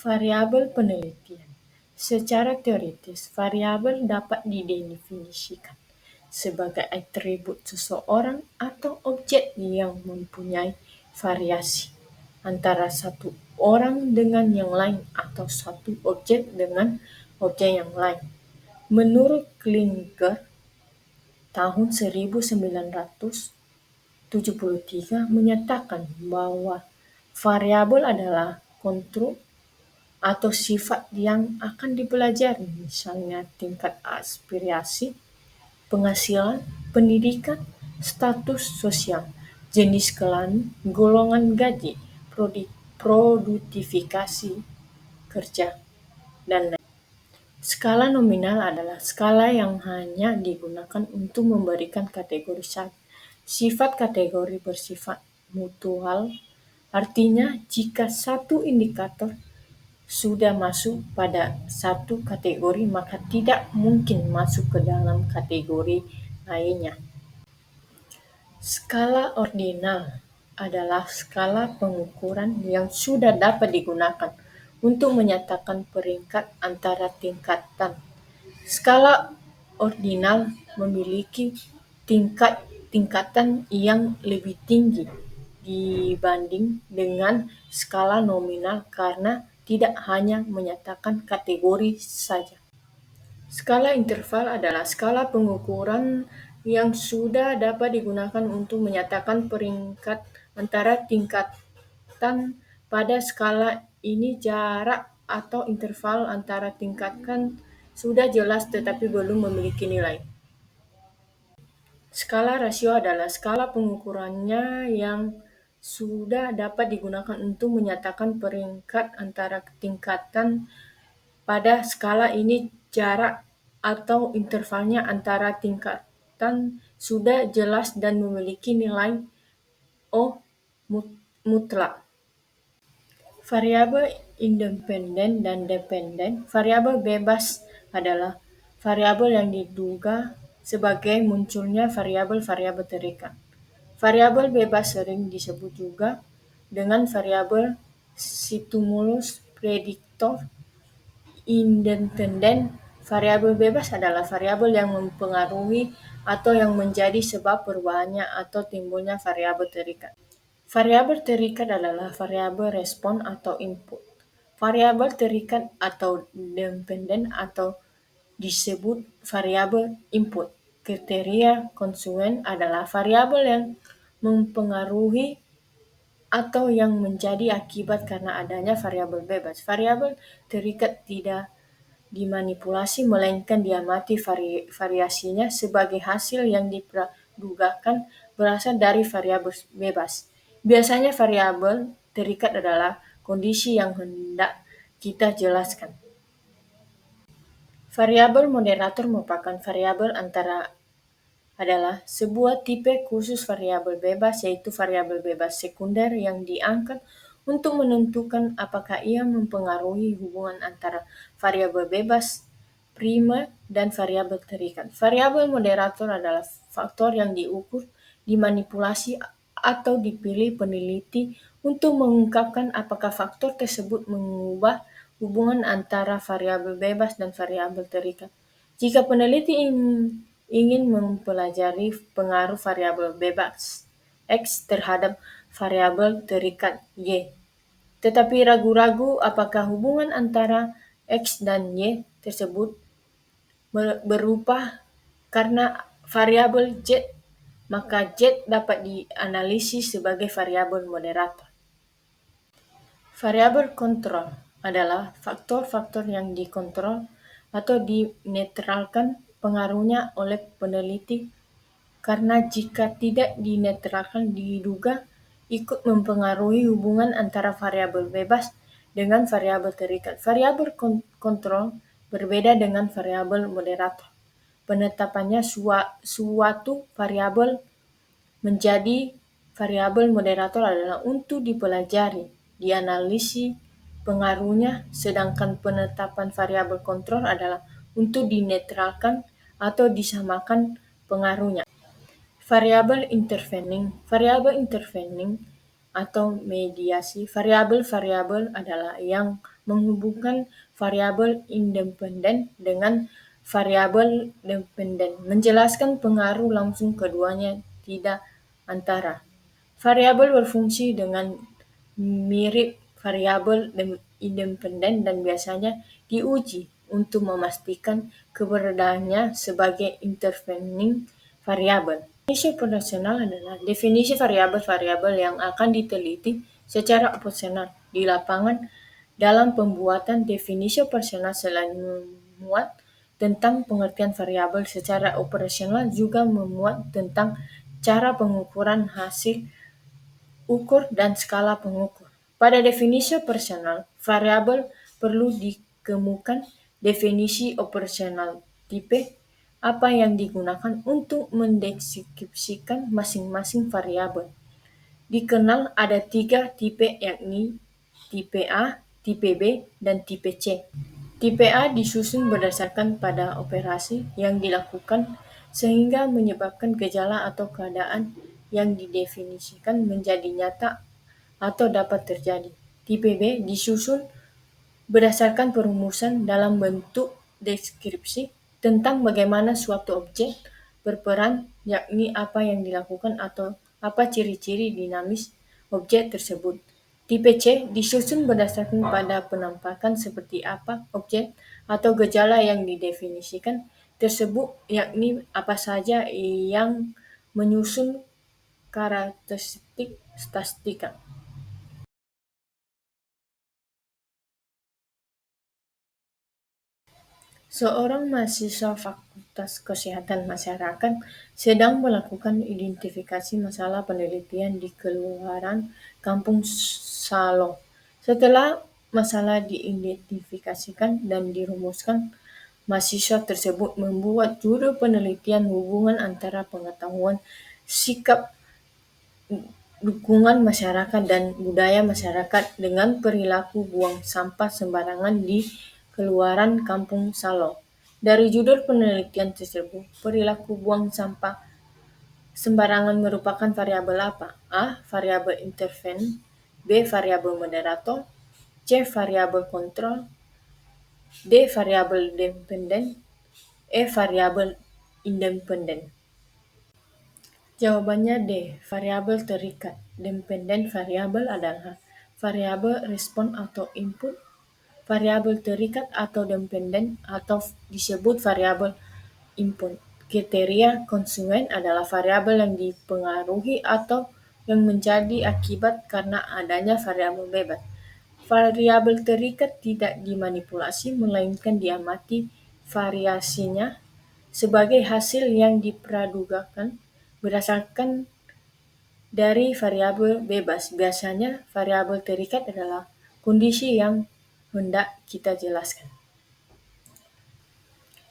Variabel penelitian. Secara teoritis, variabel dapat didefinisikan sebagai atribut seseorang atau objek yang mempunyai variasi antara satu orang dengan yang lain atau satu objek dengan objek yang lain. Menurut Klinger, tahun 1973 menyatakan bahwa variabel adalah konstruk atau sifat yang akan dipelajari, misalnya tingkat aspirasi, penghasilan, pendidikan, status sosial, jenis kelamin, golongan gaji, produktivitas kerja, dan lain. Skala nominal adalah skala yang hanya digunakan untuk memberikan kategori sifat. Kategori bersifat mutual, artinya jika satu indikator sudah masuk pada satu kategori maka tidak mungkin masuk ke dalam kategori lainnya. Skala ordinal adalah skala pengukuran yang sudah dapat digunakan untuk menyatakan peringkat antara tingkatan. Skala ordinal memiliki tingkatan yang lebih tinggi dibanding dengan skala nominal karena tidak hanya menyatakan kategori saja. Skala interval adalah skala pengukuran yang sudah dapat digunakan untuk menyatakan peringkat antara tingkatan. Pada skala ini jarak atau interval antara tingkatan sudah jelas tetapi belum memiliki nilai. Skala rasio adalah skala pengukurannya yang sudah dapat digunakan untuk menyatakan peringkat antara tingkatan. Pada skala ini jarak atau intervalnya antara tingkatan sudah jelas dan memiliki nilai O mutlak. Variabel independen dan dependen. Variabel bebas adalah variabel yang diduga sebagai munculnya variabel-variabel terikat. Variabel bebas sering disebut juga dengan variabel stimulus prediktor. Independen. Variabel bebas adalah variabel yang mempengaruhi atau yang menjadi sebab perubahannya atau timbulnya variabel terikat. Variabel terikat adalah variabel respon atau input. Variabel terikat atau dependen atau disebut variabel input. Kriteria konstituen adalah variabel yang mempengaruhi atau yang menjadi akibat karena adanya variabel bebas. Variabel terikat tidak dimanipulasi melainkan diamati variasinya sebagai hasil yang dipradugakan berasal dari variabel bebas. Biasanya variabel terikat adalah kondisi yang hendak kita jelaskan. Variabel moderator merupakan variabel adalah sebuah tipe khusus variabel bebas, yaitu variabel bebas sekunder yang diangkat untuk menentukan apakah ia mempengaruhi hubungan antara variabel bebas primer dan variabel terikat. Variabel moderator adalah faktor yang diukur, dimanipulasi, atau dipilih peneliti untuk mengungkapkan apakah faktor tersebut mengubah hubungan antara variabel bebas dan variabel terikat. Jika peneliti ingin mempelajari pengaruh variabel bebas X terhadap variabel terikat Y, tetapi ragu-ragu apakah hubungan antara X dan Y tersebut berubah karena variabel Z, maka Z dapat dianalisis sebagai variabel moderator. Variabel kontrol adalah faktor-faktor yang dikontrol atau dinetralkan pengaruhnya oleh peneliti karena jika tidak dinetralkan diduga ikut mempengaruhi hubungan antara variabel bebas dengan variabel terikat. Variabel kontrol berbeda dengan variabel moderator. Penetapannya suatu variabel menjadi variabel moderator adalah untuk dipelajari, dianalisis pengaruhnya, sedangkan penetapan variabel kontrol adalah untuk dinetralkan atau disamakan pengaruhnya. Variabel intervening. Variabel intervening atau mediasi. Variabel-variabel adalah yang menghubungkan variabel independen dengan variabel dependen, menjelaskan pengaruh langsung keduanya tidak antara variabel berfungsi dengan mirip variabel independen dan biasanya diuji untuk memastikan keberadaannya sebagai intervening variabel. Definisi operasional adalah definisi variabel-variabel yang akan diteliti secara operasional di lapangan. Dalam pembuatan definisi operasional selain memuat tentang pengertian variabel secara operasional juga memuat tentang cara pengukuran hasil ukur dan skala pengukur. Pada definisi operasional, variabel perlu dikemukakan definisi operasional tipe apa yang digunakan untuk mendeskripsikan masing-masing variabel. Dikenal ada 3 tipe yakni tipe A, tipe B, dan tipe C. Tipe A disusun berdasarkan pada operasi yang dilakukan sehingga menyebabkan gejala atau keadaan yang didefinisikan menjadi nyata atau dapat terjadi. Tipe B disusun berdasarkan perumusan dalam bentuk deskripsi tentang bagaimana suatu objek berperan, yakni apa yang dilakukan atau apa ciri-ciri dinamis objek tersebut. Tipe C disusun berdasarkan pada penampakan seperti apa objek atau gejala yang didefinisikan tersebut, yakni apa saja yang menyusun karakteristik statistika. Seorang mahasiswa Fakultas Kesehatan Masyarakat sedang melakukan identifikasi masalah penelitian di keluaran Kampung Salo. Setelah masalah diidentifikasikan dan dirumuskan, mahasiswa tersebut membuat judul penelitian hubungan antara pengetahuan, sikap, dukungan masyarakat dan budaya masyarakat dengan perilaku buang sampah sembarangan di keluaran Kampung Salo. Dari judul penelitian tersebut, perilaku buang sampah sembarangan merupakan variabel apa? A. Variabel interven, B. Variabel moderator, C. Variabel kontrol, D. Variabel dependen, E. Variabel independen. Jawabannya D. Variabel terikat. Dependen variabel adalah variabel respon atau input, variabel terikat atau dependen atau disebut variabel input. Kriteria konsumen adalah variabel yang dipengaruhi atau yang menjadi akibat karena adanya variabel bebas. Variabel terikat tidak dimanipulasi melainkan diamati variasinya sebagai hasil yang dipradugakan berdasarkan dari variabel bebas. Biasanya variabel terikat adalah kondisi yang hendak kita jelaskan.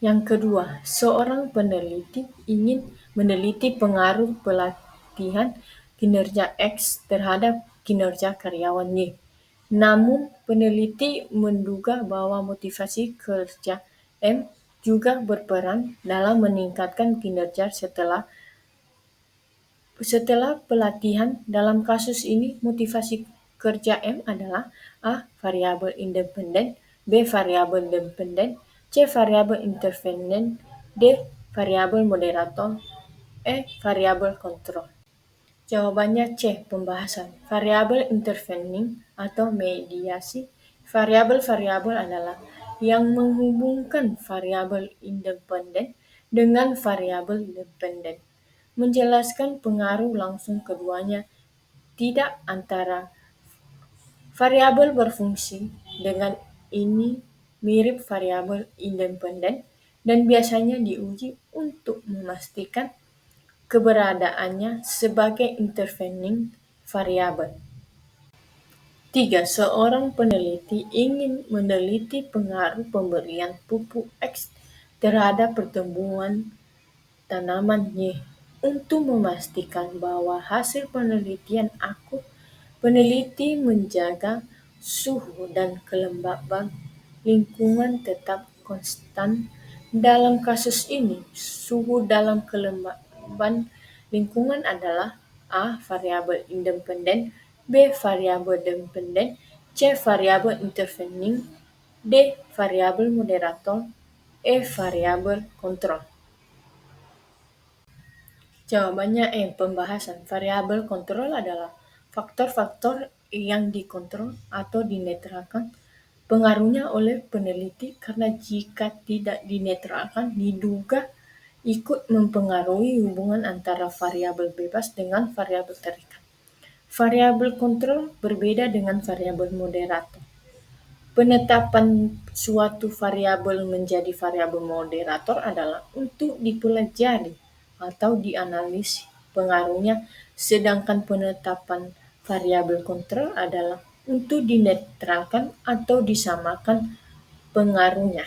Yang kedua, seorang peneliti ingin meneliti pengaruh pelatihan kinerja X terhadap kinerja karyawan Y. Namun, peneliti menduga bahwa motivasi kerja M juga berperan dalam meningkatkan kinerja setelah pelatihan. Dalam kasus ini, motivasi kerja M adalah A. Variabel independen, B. Variabel dependen, C. Variabel intervenin, D. Variabel moderator, E. Variabel kontrol. Jawabannya C. Pembahasan. Variabel intervening atau mediasi. Variabel-variabel adalah yang menghubungkan variabel independen dengan variabel dependen, menjelaskan pengaruh langsung keduanya tidak antara variabel berfungsi dengan ini mirip variabel independen dan biasanya diuji untuk memastikan keberadaannya sebagai intervening variabel. 3. Seorang peneliti ingin meneliti pengaruh pemberian pupuk X terhadap pertumbuhan tanaman Y. Untuk memastikan bahwa hasil penelitian akurat, peneliti menjaga suhu dan kelembaban lingkungan tetap konstan. Dalam kasus ini, suhu dalam kelembaban lingkungan adalah A. Variabel independen, B. Variabel dependen, C. Variabel intervening. D. Variabel moderator. E. Variabel kontrol. Jawabannya pembahasan. Variabel kontrol adalah faktor-faktor yang dikontrol atau dinetralkan pengaruhnya oleh peneliti karena jika tidak dinetralkan diduga ikut mempengaruhi hubungan antara variabel bebas dengan variabel terikat. Variabel kontrol berbeda dengan variabel moderator. Penetapan suatu variabel menjadi variabel moderator adalah untuk dipelajari atau dianalisis pengaruhnya, sedangkan penetapan variabel kontrol adalah untuk dinetralkan atau disamakan pengaruhnya.